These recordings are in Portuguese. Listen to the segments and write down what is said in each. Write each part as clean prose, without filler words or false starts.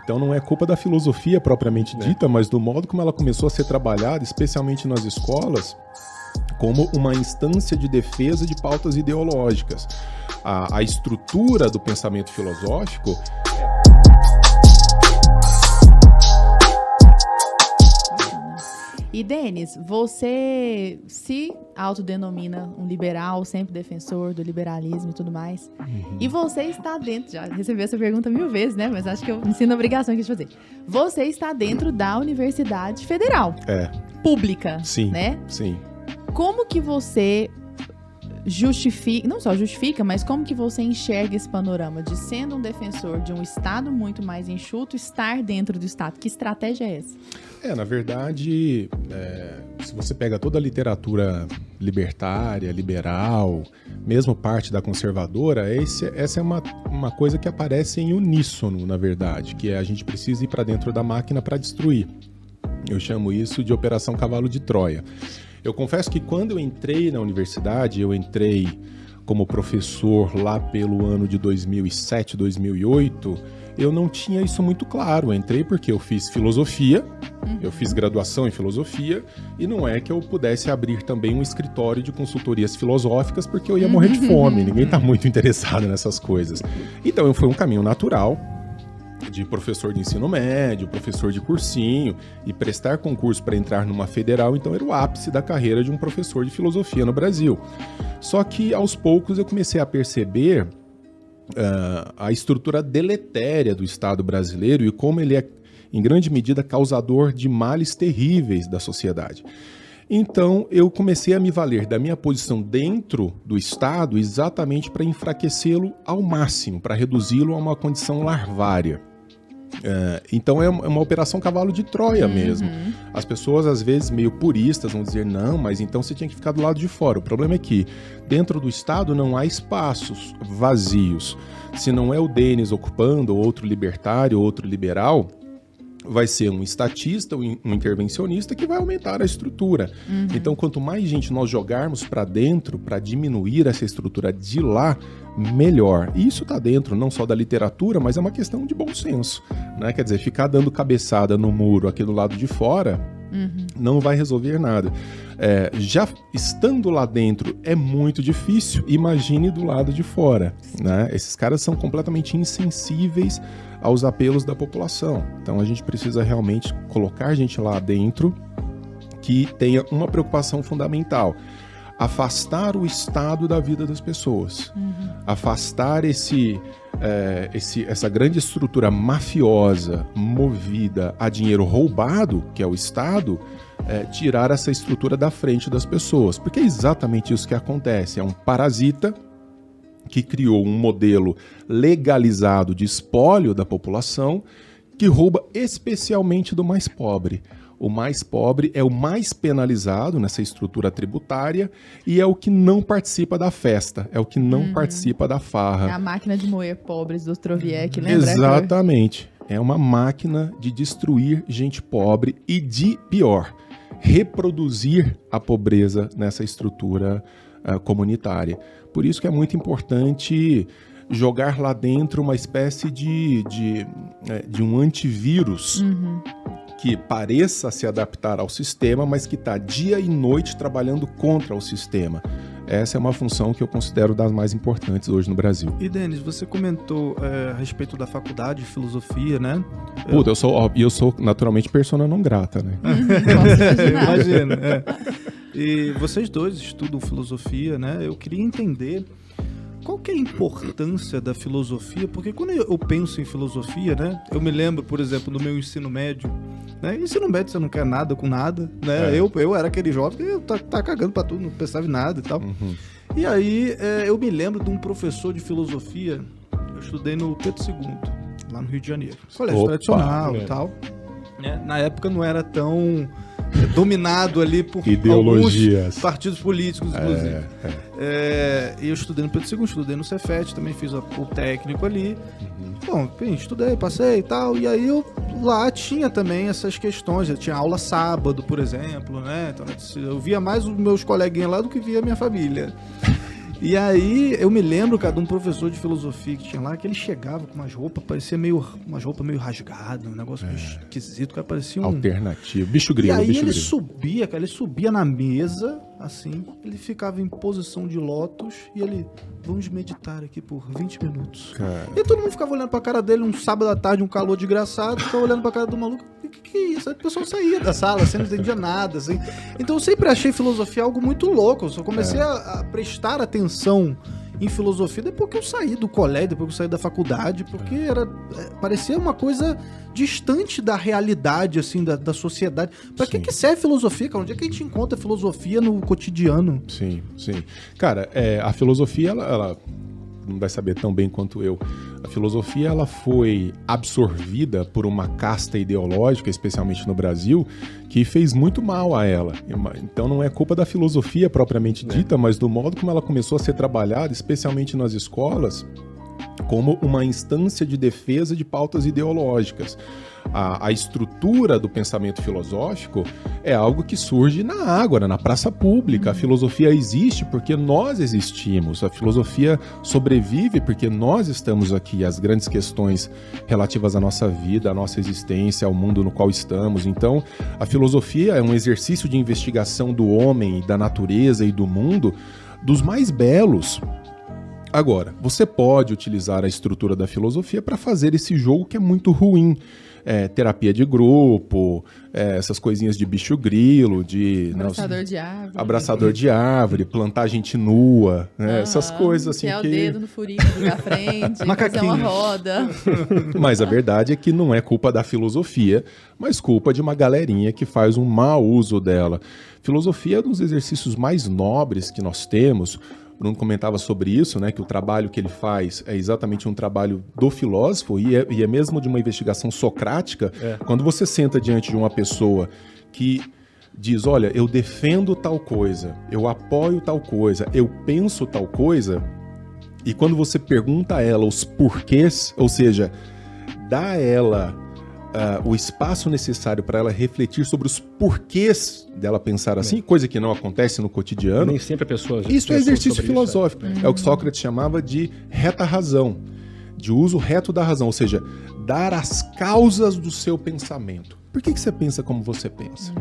Então não é culpa da filosofia propriamente dita, mas do modo como ela começou a ser trabalhada, especialmente nas escolas, como uma instância de defesa de pautas ideológicas. A estrutura do pensamento filosófico... E, Denis, você se autodenomina um liberal, sempre defensor do liberalismo e tudo mais. E você está dentro, já recebi essa pergunta 1000 vezes, né? Mas acho que eu me sinto a obrigação aqui de fazer. Você está dentro da Universidade Federal. Pública, sim, né? Sim. Como que você justifica, não só justifica, mas como que você enxerga esse panorama de, sendo um defensor de um Estado muito mais enxuto, estar dentro do Estado? Que estratégia é essa? Na verdade, se você pega toda a literatura libertária, liberal, mesmo parte da conservadora, essa é uma coisa que aparece em uníssono, na verdade, que é a gente precisa ir para dentro da máquina para destruir. Eu chamo isso de Operação Cavalo de Troia. Eu confesso que quando eu entrei na universidade, eu entrei como professor lá pelo ano de 2007, 2008, eu não tinha isso muito claro. Eu entrei porque eu fiz filosofia, eu fiz graduação em filosofia, e não é que eu pudesse abrir também um escritório de consultorias filosóficas, porque eu ia morrer de fome, ninguém está muito interessado nessas coisas. Então foi um caminho natural, de professor de ensino médio, professor de cursinho, e prestar concurso para entrar numa federal, então era o ápice da carreira de um professor de filosofia no Brasil. Só que aos poucos eu comecei a perceber a estrutura deletéria do Estado brasileiro e como ele é, em grande medida, causador de males terríveis da sociedade. Então eu comecei a me valer da minha posição dentro do Estado exatamente para enfraquecê-lo ao máximo, para reduzi-lo a uma condição larvária. Então é uma operação cavalo de Troia mesmo. As pessoas, às vezes, meio puristas, vão dizer, não, mas então você tinha que ficar do lado de fora. O problema é que dentro do Estado não há espaços vazios. Se não é o Denis ocupando, ou outro libertário, ou outro liberal, vai ser um estatista, um intervencionista que vai aumentar a estrutura. Então, quanto mais gente nós jogarmos para dentro, para diminuir essa estrutura de lá, melhor. E isso está dentro não só da literatura, mas é uma questão de bom senso, né? Quer dizer, ficar dando cabeçada no muro aqui do lado de fora não vai resolver nada. Já estando lá dentro é muito difícil, imagine do lado de fora, né? Esses caras são completamente insensíveis aos apelos da população. Então a gente precisa realmente colocar gente lá dentro que tenha uma preocupação fundamental: afastar o Estado da vida das pessoas, afastar essa grande estrutura mafiosa movida a dinheiro roubado, que é o Estado, tirar essa estrutura da frente das pessoas, porque é exatamente isso que acontece. É um parasita que criou um modelo legalizado de espólio da população que rouba especialmente do mais pobre. O mais pobre é o mais penalizado nessa estrutura tributária e é o que não participa da festa, é o que não participa da farra. É a máquina de moer pobres do Ostroviec, lembra? Exatamente. É uma máquina de destruir gente pobre e, de pior, reproduzir a pobreza nessa estrutura comunitária. Por isso que é muito importante jogar lá dentro uma espécie de um antivírus que pareça se adaptar ao sistema, mas que está dia e noite trabalhando contra o sistema. Essa é uma função que eu considero das mais importantes hoje no Brasil. E, Denis, você comentou a respeito da faculdade de filosofia, né? Puta, eu sou naturalmente persona não grata, né? Imagina. E vocês dois estudam filosofia, né? Eu queria entender qual que é a importância da filosofia, porque quando eu penso em filosofia, né, eu me lembro, por exemplo, do meu ensino médio, né? Ensino médio você não quer nada com nada, né? Eu era aquele jovem que eu tava cagando pra tudo, não pensava em nada e tal. E aí eu me lembro de um professor de filosofia, eu estudei no Pedro II, lá no Rio de Janeiro. Colégio tradicional e tal. Na época não era tão dominado ali por ideologias, alguns partidos políticos, inclusive. E eu estudei no Pedro II, estudei no Cefet, também fiz o técnico ali. Bom, estudei, passei e tal, e aí lá tinha também essas questões, eu tinha aula sábado, por exemplo, né? Então eu via mais os meus coleguinhas lá do que via a minha família. E aí, eu me lembro, cara, de um professor de filosofia que tinha lá, que ele chegava com umas roupas, parecia umas roupas meio rasgadas, um negócio meio esquisito, cara, parecia um... Alternativo. Bicho grilo, E aí bicho ele grilo. subia, cara, ele subia na mesa, assim, ele ficava em posição de lótus e ele, vamos meditar aqui por 20 minutos. Cara. E todo mundo ficava olhando pra cara dele, um sábado à tarde, um calor desgraçado, ficava olhando pra cara do maluco, o que é isso? Aí a pessoa saía da sala, assim, não entendia nada, assim. Então eu sempre achei filosofia algo muito louco, eu só comecei a prestar atenção em filosofia depois que eu saí do colégio, depois que eu saí da faculdade, porque parecia uma coisa distante da realidade, assim, da sociedade. Pra que serve filosofia, cara? Onde é que a gente encontra filosofia no cotidiano? Sim, sim. Cara, a filosofia, ela não vai saber tão bem quanto eu. A filosofia, ela foi absorvida por uma casta ideológica, especialmente no Brasil, que fez muito mal a ela. Então não é culpa da filosofia propriamente dita, mas do modo como ela começou a ser trabalhada, especialmente nas escolas, como uma instância de defesa de pautas ideológicas. A estrutura do pensamento filosófico é algo que surge na ágora, na praça pública. A filosofia existe porque nós existimos. A filosofia sobrevive porque nós estamos aqui. As grandes questões relativas à nossa vida, à nossa existência, ao mundo no qual estamos. Então, a filosofia é um exercício de investigação do homem, da natureza e do mundo dos mais belos. Agora, você pode utilizar a estrutura da filosofia para fazer esse jogo que é muito ruim. Terapia de grupo, essas coisinhas de bicho grilo, de... Abraçador de árvore. Abraçador de árvore, plantar gente nua, né? Essas coisas assim que... é o dedo no furinho da frente, fazer uma roda. Mas a verdade é que não é culpa da filosofia, mas culpa de uma galerinha que faz um mau uso dela. Filosofia é um dos exercícios mais nobres que nós temos. O Bruno comentava sobre isso, né, que o trabalho que ele faz é exatamente um trabalho do filósofo e é mesmo de uma investigação socrática. Quando você senta diante de uma pessoa que diz, olha, eu defendo tal coisa, eu apoio tal coisa, eu penso tal coisa, e quando você pergunta a ela os porquês, ou seja, dá a ela o espaço necessário para ela refletir sobre os porquês dela pensar assim, coisa que não acontece no cotidiano. Nem sempre a pessoa... Isso é exercício filosófico. É o que Sócrates chamava de reta razão, de uso reto da razão, ou seja, dar as causas do seu pensamento. Por que você pensa como você pensa?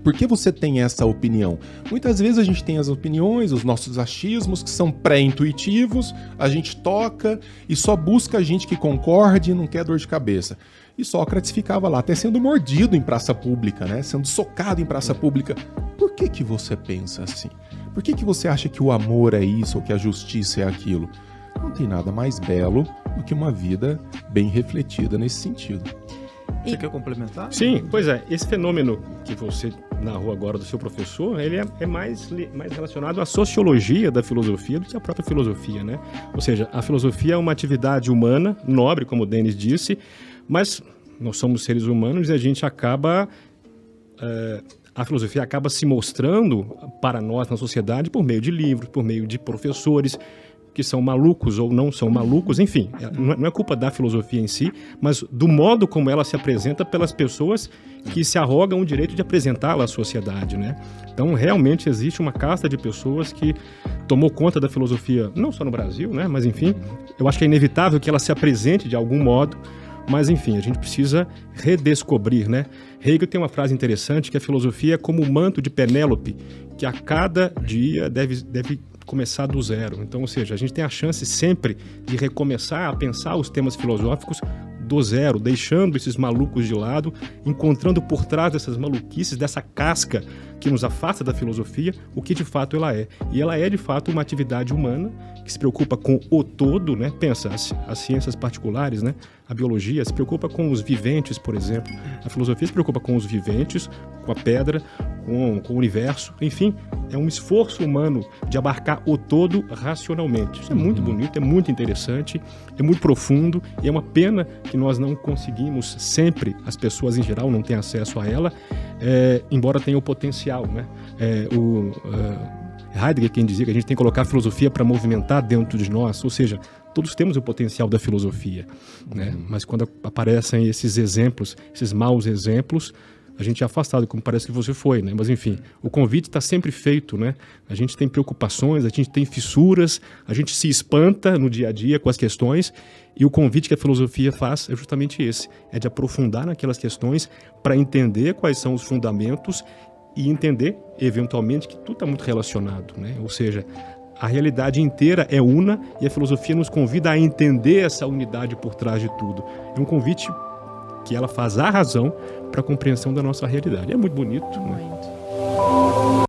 Por que você tem essa opinião? Muitas vezes a gente tem as opiniões, os nossos achismos, que são pré-intuitivos, a gente toca e só busca gente que concorde e não quer dor de cabeça. E Sócrates ficava lá, até sendo mordido em praça pública, né? Sendo socado em praça pública. Por que você pensa assim? Por que você acha que o amor é isso ou que a justiça é aquilo? Não tem nada mais belo do que uma vida bem refletida nesse sentido. Você quer complementar? Sim, pois é. Esse fenômeno que você narrou agora do seu professor, ele é mais relacionado à sociologia da filosofia do que à própria filosofia, né? Ou seja, a filosofia é uma atividade humana, nobre, como o Denis disse, mas nós somos seres humanos e a gente acaba... a filosofia acaba se mostrando para nós na sociedade por meio de livros, por meio de professores que são malucos ou não são malucos, enfim, não é culpa da filosofia em si, mas do modo como ela se apresenta pelas pessoas que se arrogam o direito de apresentá-la à sociedade, né? Então, realmente existe uma casta de pessoas que tomou conta da filosofia, não só no Brasil, né? Mas, enfim, eu acho que é inevitável que ela se apresente de algum modo, mas, enfim, a gente precisa redescobrir, né? Hegel tem uma frase interessante que a filosofia é como o manto de Penélope, que a cada dia deve começar do zero. Então, ou seja, a gente tem a chance sempre de recomeçar a pensar os temas filosóficos do zero, deixando esses malucos de lado, encontrando por trás dessas maluquices, dessa casca que nos afasta da filosofia, o que de fato ela é. E ela é de fato uma atividade humana que se preocupa com o todo, né? Pensa, as ciências particulares, né? A biologia se preocupa com os viventes, por exemplo. A filosofia se preocupa com os viventes, com a pedra, com o universo. Enfim, é um esforço humano de abarcar o todo racionalmente. Isso é muito bonito, é muito interessante, é muito profundo e é uma pena que nós não conseguimos sempre, as pessoas em geral não têm acesso a ela, embora tenha o potencial, né? Heidegger quem dizia que a gente tem que colocar a filosofia para movimentar dentro de nós, ou seja, todos temos o potencial da filosofia, né? Mas quando aparecem esses exemplos, esses maus exemplos, a gente é afastado, como parece que você foi, né? Mas enfim, o convite está sempre feito, né? A gente tem preocupações, a gente tem fissuras, a gente se espanta no dia a dia com as questões, e o convite que a filosofia faz é justamente esse, é de aprofundar naquelas questões para entender quais são os fundamentos e entender, eventualmente, que tudo está muito relacionado, né? Ou seja, a realidade inteira é una e a filosofia nos convida a entender essa unidade por trás de tudo. É um convite que ela faz à razão para a compreensão da nossa realidade. É muito bonito, né? Muito.